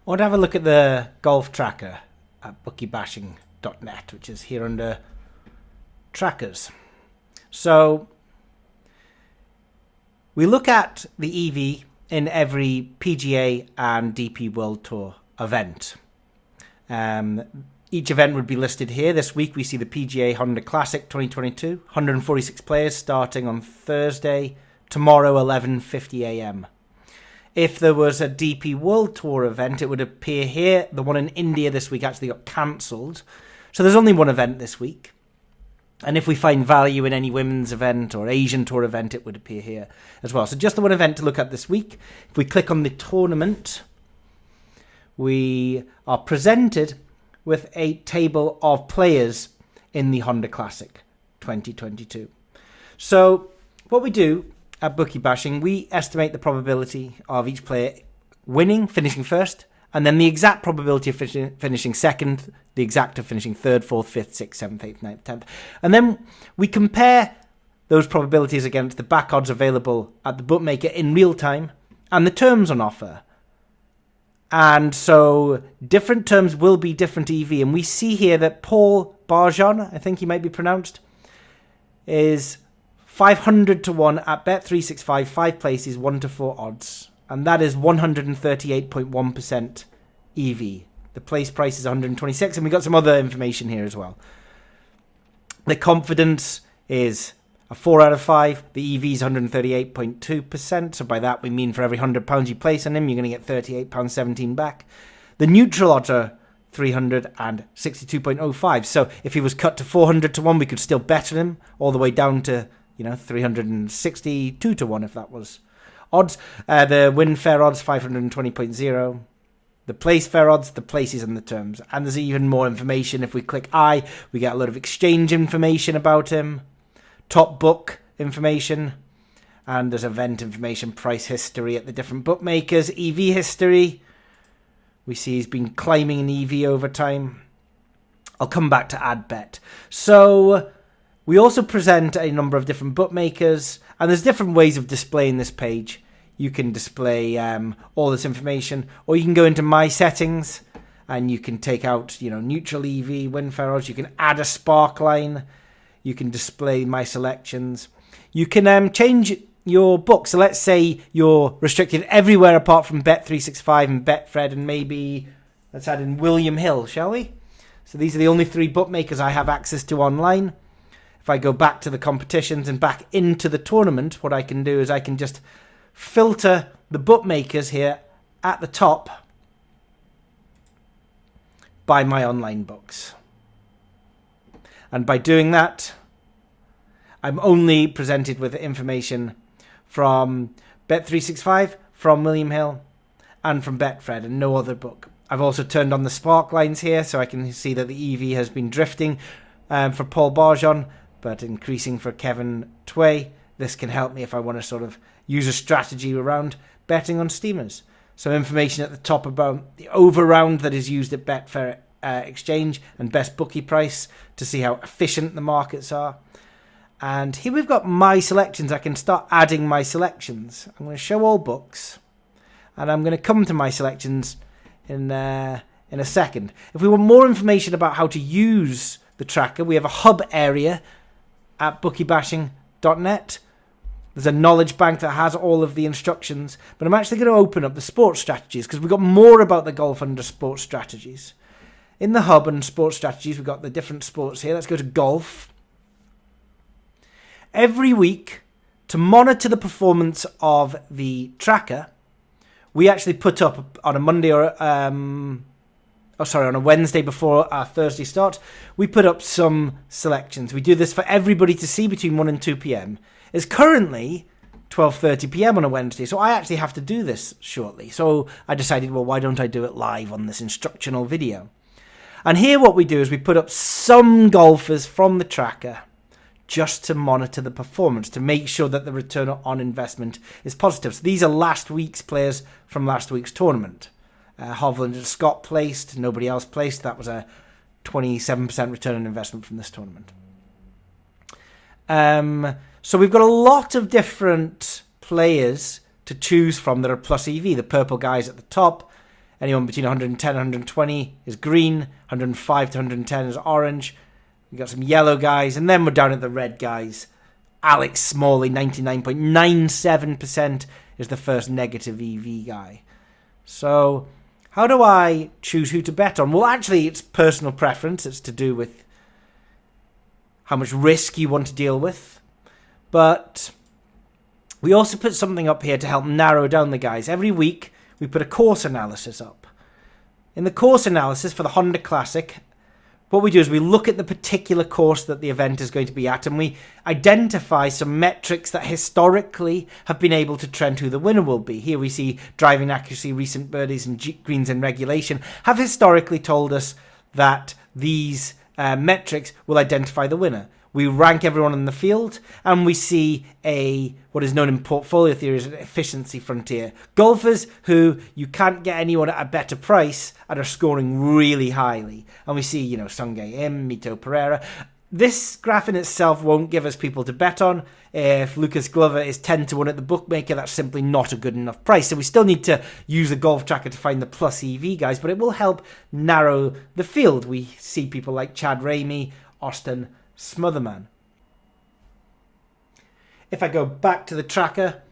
I want to have a look at the golf tracker at bookiebashing.net, which is here under trackers. So we look at the EV in every PGA and DP World Tour event. Each event would be listed here. This week we see the PGA Honda Classic 2022, 146 players starting on Thursday, tomorrow 11:50 a.m. If there was a DP World Tour event, it would appear here. The one in India this week actually got cancelled. So there's only one event this week. And if we find value in any women's event or Asian Tour event, it would appear here as well. So just the one event to look at this week. If we click on the tournament, we are presented with a table of players in the Honda Classic 2022. So what we do at Bookie Bashing, we estimate the probability of each player winning, finishing first, and then the exact probability of finishing second, the exact of finishing third, fourth, fifth, sixth, seventh, eighth, ninth, 10th. And then we compare those probabilities against the back odds available at the bookmaker in real time and the terms on offer. And so different terms will be different EV. And we see here that Paul Barjon, I think he might be pronounced, is 500 to 1 at Bet365, 5 places, 1 to 4 odds. And that is 138.1% EV. The place price is 126, and we got some other information here as well. The confidence is a 4 out of 5. The EV is 138.2%. So by that we mean for every £100 you place on him, you're going to get £38.17 back. The neutral odds are 362.05. So if he was cut to 400 to 1, we could still bet on him all the way down to 362 to 1 if that was odds. The win fair odds 520.0. The place fair odds, the places and the terms. And there's even more information. If we click I, we get a lot of exchange information about him, top book information, and there's event information, price history at the different bookmakers, EV history. We see he's been climbing in EV over time. I'll come back to add bet. So we also present a number of different bookmakers, and there's different ways of displaying this page. You can display all this information, or you can go into My Settings, and you can take out, neutral EV, win fair odds. You can add a spark line. You can display My Selections. You can change your book. So let's say you're restricted everywhere apart from Bet365 and Betfred, and maybe let's add in William Hill, shall we? So these are the only 3 bookmakers I have access to online. If I go back to the competitions and back into the tournament, what I can do is I can just filter the bookmakers here at the top by my online books. And by doing that, I'm only presented with information from Bet365, from William Hill, and from Betfred, and no other book. I've also turned on the spark lines here, so I can see that the EV has been drifting for Paul Barjon, but increasing for Kevin Tway. This can help me if I want to sort of use a strategy around betting on steamers. Some information at the top about the over round that is used at Betfair Exchange and best bookie price to see how efficient the markets are. And here we've got my selections. I can start adding my selections. I'm going to show all books, and I'm going to come to my selections in a second. If we want more information about how to use the tracker, we have a hub area at bookiebashing.net. There's a knowledge bank that has all of the instructions, but I'm actually going to open up the sports strategies because we've got more about the golf under sports strategies. In the hub and sports strategies, we've got the different sports here. Let's go to golf. Every week, to monitor the performance of the tracker, we actually put up on a Monday or on a Wednesday before our Thursday start, we put up some selections. We do this for everybody to see between 1 and 2 p.m. It's currently 12:30 p.m. on a Wednesday, so I actually have to do this shortly. So I decided, well, why don't I do it live on this instructional video? And here what we do is we put up some golfers from the tracker just to monitor the performance, to make sure that the return on investment is positive. So these are last week's players from last week's tournament. Hovland and Scott placed, nobody else placed. That was a 27% return on investment from this tournament. So we've got a lot of different players to choose from that are plus EV. The purple guys at the top, Anyone between 110 and 120 is green. 105 to 110 is orange. We've got some yellow guys. And then we're down at the red guys. Alex Smalley, 99.97% is the first negative EV guy. So how do I choose who to bet on? Well, actually, it's personal preference. It's to do with how much risk you want to deal with. But we also put something up here to help narrow down the guys. Every week, we put a course analysis up. In the course analysis for the Honda Classic, what we do is we look at the particular course that the event is going to be at, and we identify some metrics that historically have been able to trend who the winner will be. Here we see driving accuracy, recent birdies, and greens in regulation have historically told us that these metrics will identify the winner. We rank everyone in the field, and we see what is known in portfolio theory as an efficiency frontier. Golfers who you can't get anyone at a better price and are scoring really highly. And we see, Sungjae Im, Mito Pereira. This graph in itself won't give us people to bet on. If Lucas Glover is 10 to 1 at the bookmaker, that's simply not a good enough price. So we still need to use the golf tracker to find the plus EV guys, but it will help narrow the field. We see people like Chad Ramey, Austin Smotherman. If I go back to the tracker,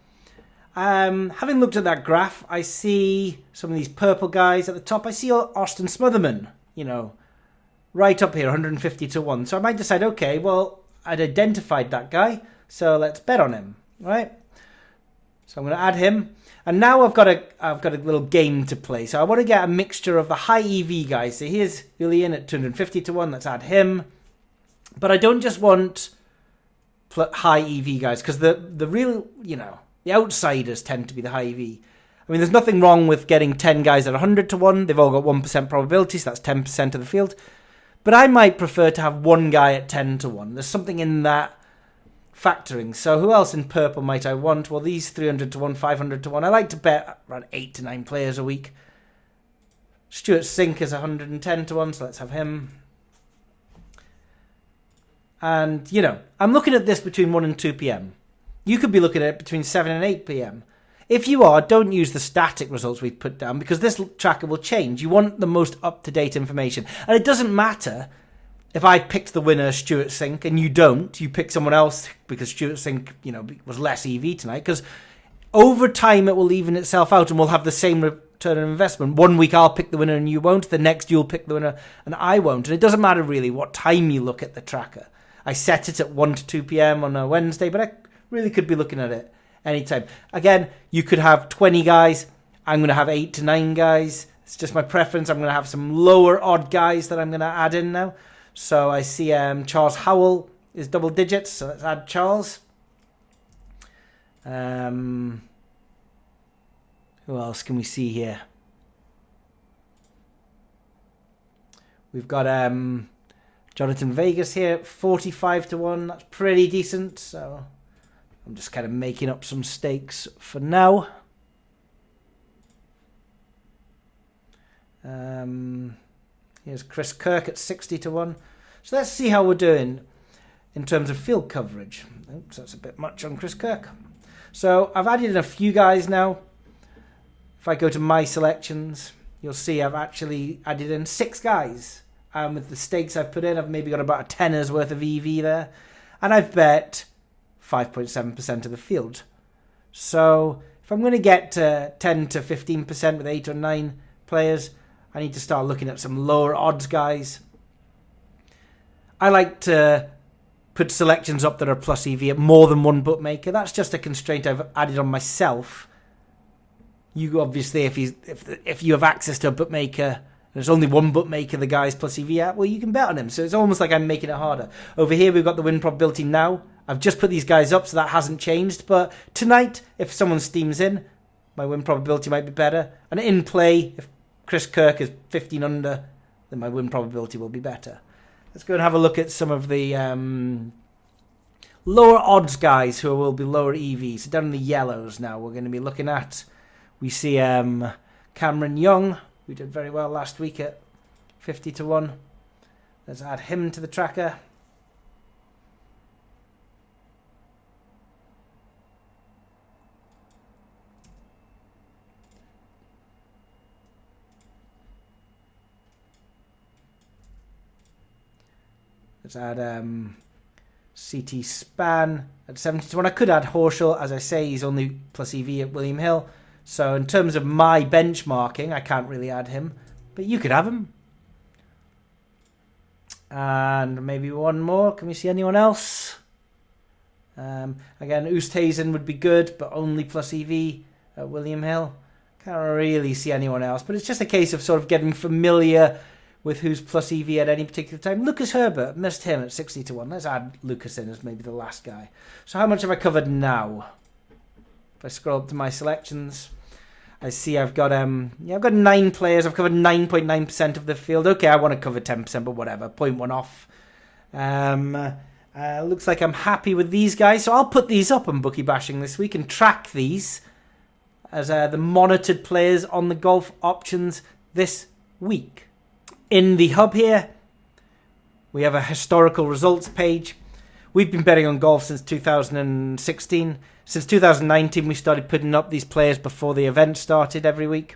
having looked at that graph, I see some of these purple guys at the top. I see Austin Smotherman, right up here, 150 to 1. So I might decide, okay, well, I'd identified that guy, so let's bet on him, right? So I'm going to add him. And now I've got a little game to play. So I want to get a mixture of the high EV guys. So here's Julian at 250 to 1. Let's add him. But I don't just want high EV guys, because the real, the outsiders tend to be the high EV. I mean, there's nothing wrong with getting 10 guys at 100 to 1. They've all got 1% probability, so that's 10% of the field. But I might prefer to have one guy at 10 to 1. There's something in that factoring. So who else in purple might I want? Well, these 300 to 1, 500 to 1. I like to bet around 8 to 9 players a week. Stuart Sink is 110 to 1, so let's have him. And, I'm looking at this between 1 and 2 p.m. You could be looking at it between 7 and 8 p.m. If you are, don't use the static results we've put down, because this tracker will change. You want the most up-to-date information. And it doesn't matter if I picked the winner, Stuart Sink, and you don't. You pick someone else because Stuart Sink, was less EV tonight. Because over time, it will even itself out and we'll have the same return on investment. One week I'll pick the winner and you won't. The next you'll pick the winner and I won't. And it doesn't matter really what time you look at the tracker. I set it at 1 to 2 p.m. on a Wednesday, but I really could be looking at it anytime. Again, you could have 20 guys. I'm going to have 8 to 9 guys. It's just my preference. I'm going to have some lower odd guys that I'm going to add in now. So I see Charles Howell is double digits, so let's add Charles. Who else can we see here? We've got Jonathan Vegas here, 45 to 1. That's pretty decent. So I'm just kind of making up some stakes for now. Here's Chris Kirk at 60 to 1. So let's see how we're doing in terms of field coverage. Oops, that's a bit much on Chris Kirk. So I've added in a few guys now. If I go to my selections, you'll see I've actually added in 6 guys. With the stakes I've put in, I've maybe got about a tenner's worth of EV there. And I've bet 5.7% of the field. So if I'm going to get to 10 to 15% with 8 or 9 players, I need to start looking at some lower odds guys. I like to put selections up that are plus EV at more than one bookmaker. That's just a constraint I've added on myself. You obviously, if you have access to a bookmaker, there's only one bookmaker the guy's plus EV at, well, you can bet on him. So it's almost like I'm making it harder. Over here, we've got the win probability now. I've just put these guys up, so that hasn't changed. But tonight, if someone steams in, my win probability might be better. And in play, if Chris Kirk is 15 under, then my win probability will be better. Let's go and have a look at some of the lower odds guys who will be lower EV. So down in the yellows now, we're going to be looking at, we see Cameron Young, who did very well last week at 50 to 1. Let's add him to the tracker. Let's add CT Span at 70 to 1. I could add Horschel. As I say, he's only plus EV at William Hill. So in terms of my benchmarking, I can't really add him. But you could have him. And maybe one more. Can we see anyone else? Again, Oosthuizen would be good, but only plus EV at William Hill. Can't really see anyone else. But it's just a case of sort of getting familiar with who's plus EV at any particular time. Lucas Herbert, missed him at 60 to 1. Let's add Lucas in as maybe the last guy. So how much have I covered now? If I scroll up to my selections, I see I've got I've got 9 players. I've covered 9.9% of the field. Okay, I want to cover 10%, but whatever. 0.1 off. Looks like I'm happy with these guys. So I'll put these up on Bookie Bashing this week and track these as the monitored players on the golf options this week. In the hub here, we have a historical results page. We've been betting on golf since 2016. Since 2019, we started putting up these players before the event started every week.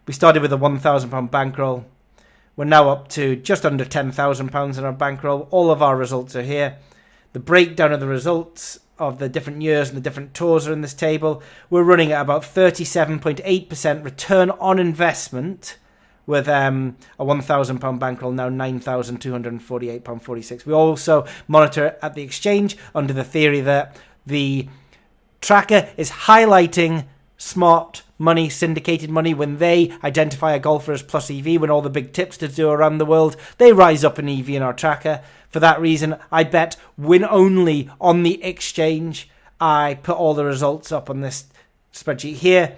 We started with a £1,000 bankroll. We're now up to just under £10,000 in our bankroll. All of our results are here. The breakdown of the results of the different years and the different tours are in this table. We're running at about 37.8% return on investment with a £1,000 bankroll, now £9,248.46. We also monitor at the exchange under the theory that the tracker is highlighting smart money, syndicated money. When they identify a golfer as plus EV, when all the big tipsters do around the world, they rise up in EV in our tracker. For that reason, I bet win only on the exchange. I put all the results up on this spreadsheet here.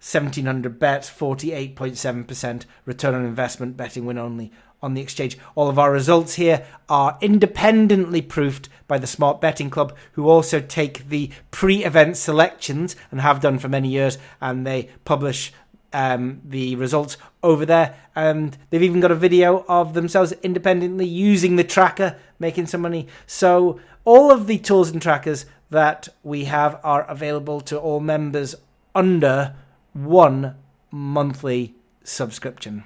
1,700 bets, 48.7% return on investment, betting win only on the exchange. All of our results here are independently proofed by the Smart Betting Club, who also take the pre-event selections and have done for many years, and they publish the results over there. And they've even got a video of themselves independently using the tracker, making some money. So all of the tools and trackers that we have are available to all members under one monthly subscription.